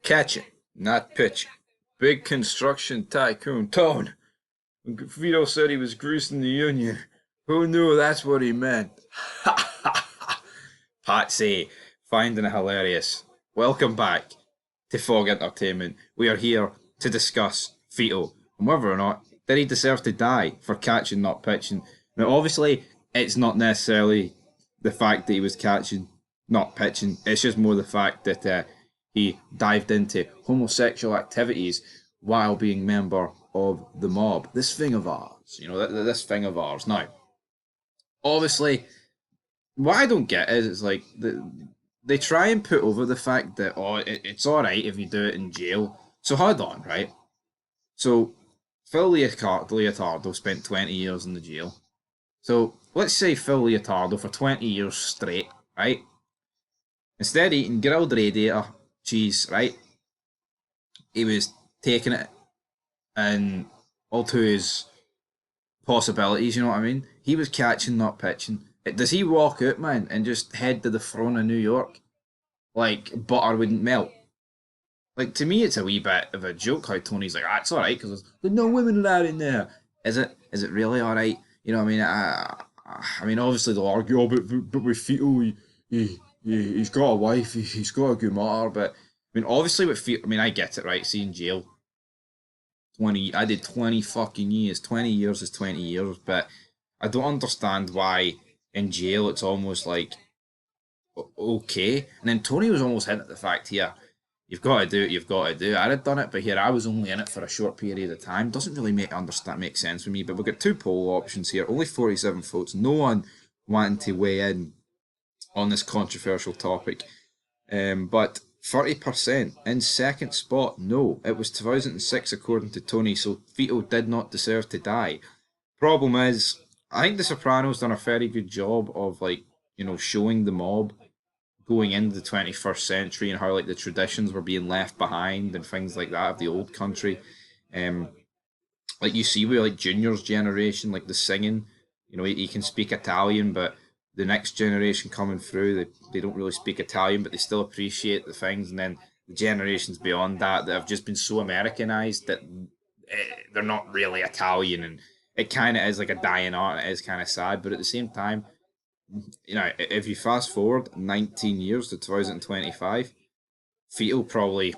Catching, not pitching. Big construction tycoon Tone. When Vito said he was greasing the union, who knew that's what he meant? Ha ha ha! Patsy, finding it hilarious. Welcome back to Fog Entertainment. We are here to discuss Vito and whether or not did he deserve to die for catching, not pitching. Now, obviously, it's not necessarily the fact that he was catching, not pitching. It's just more the fact that he dived into homosexual activities while being member of the mob. This thing of ours, this thing of ours. Now, obviously, what I don't get is it's like they try and put over the fact that it's all right if you do it in jail. So hold on, right? So Phil Leotardo spent 20 years in the jail. So let's say Phil Leotardo for 20 years straight, right? Instead of eating grilled radiator cheese, right? He was taking it and all to his possibilities, you know what I mean? He was catching, not pitching. Does he walk out, man, and just head to the throne of New York like butter wouldn't melt? Like, to me, it's a wee bit of a joke how Tony's like, it's alright, because there's no women allowed in there. Is it? Is it really alright? You know what I mean? Obviously they'll argue, but with Vito, he's got a wife, he's got a good mother, but, I mean, obviously with Vito, I mean, I get it, right? See, in jail, I did 20 fucking years. 20 years is 20 years, but I don't understand why in jail it's almost like okay. And then Tony was almost hinting at the fact here, you've got to do it, you've got to do it. I'd have done it, but here I was only in it for a short period of time. Doesn't really make sense for me. But we've got two poll options here, only 47 votes. No one wanting to weigh in on this controversial topic. But 30% in second spot, no. It was 2006 according to Tony, so Vito did not deserve to die. Problem is, I think The Sopranos done a very good job of showing the mob going into the 21st century and how the traditions were being left behind and things like that of the old country. You see with Junior's generation, the singing, he can speak Italian, but the next generation coming through, they don't really speak Italian, but they still appreciate the things. And then the generations beyond that have just been so Americanized that they're not really Italian, and it kind of is like a dying art. It is kind of sad, but at the same time, if you fast forward 19 years to 2025, Vito probably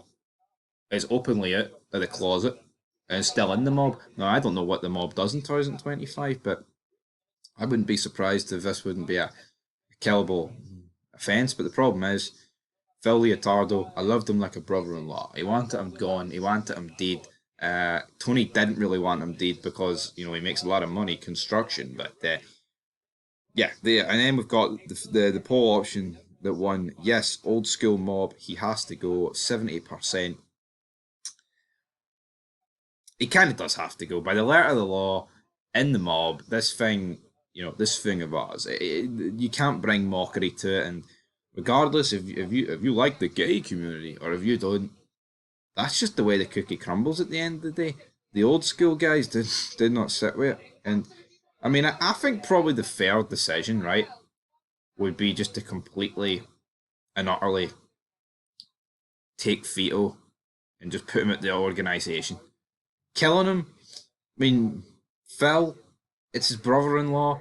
is openly out of the closet and still in the mob. Now, I don't know what the mob does in 2025, but I wouldn't be surprised if this wouldn't be a killable offence. But the problem is, Phil Leotardo, I loved him like a brother-in-law. He wanted him gone. He wanted him dead. Tony didn't really want him dead because, he makes a lot of money, construction. But, and then we've got the poll option that won. Yes, old school mob, he has to go, 70%. He kind of does have to go. By the letter of the law, in the mob, this thing of ours, you can't bring mockery to it. And regardless if you like the gay community or if you don't, that's just the way the cookie crumbles at the end of the day. The old school guys did not sit with it. And I mean, I think probably the fair decision, right, would be just to completely and utterly take Vito and just put him at the organisation. Killing him, I mean, Phil, it's his brother-in-law.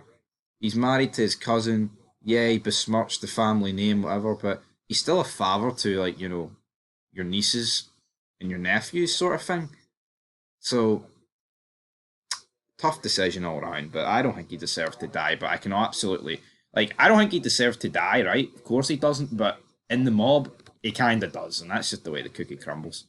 He's married to his cousin. Yeah, he besmirched the family name, whatever, but he's still a father to, your nieces and your nephews sort of thing. So, tough decision all around, but I don't think he deserves to die, but I can absolutely, I don't think he deserves to die, right? Of course he doesn't, but in the mob, he kind of does, and that's just the way the cookie crumbles.